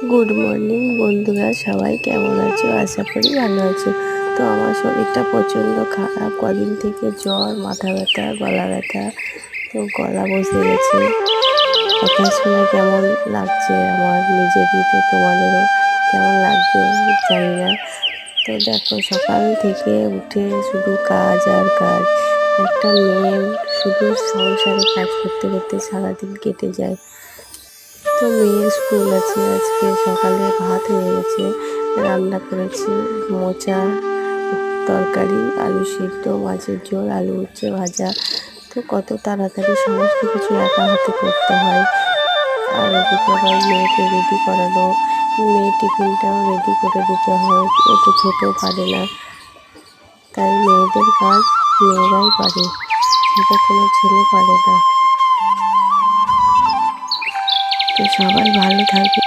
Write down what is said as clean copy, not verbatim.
Good morning বন্ধুরা, সবাই কেমন আছো? আশা করি ভালো আছো। তো আমার শরীরটা প্রচণ্ড খারাপ, কদিন থেকে জ্বর, মাথা ব্যথা, গলা ব্যথা। তো গলা বসে গেছে। কথা শুনে কেমন লাগছে আমার নিজেরই, তো তোমাদেরও কেমন লাগছে জানি না। তো দেখো, সকাল থেকে উঠে শুধু কাজ আর কাজ। একটা মেয়ের শুধু সংসারে কাজ করতে করতে সারাদিন কেটে যায়। তো মেয়ের স্কুল আছে, আজকে সকালে ভাত হয়ে গেছে, রান্না করেছি মোচা তরকারি, আলু সিদ্ধ, মাছের ঝোল, আলু উচ্ছে ভাজা। তো কত তাড়াতাড়ি সমস্ত কিছু একা হাতে করতে হয়। আর এদিকে আবার মেয়েকে রেডি করানো, মেয়ের টিফিনটাও রেডি করে দিতে হয়। ও তো ছোটো, পারে না। তাই মেয়েদের কাজ মেয়েরাই পারে, সেটা কোনো ছেলে পারে না। তো সবাই ভালো থাকবে।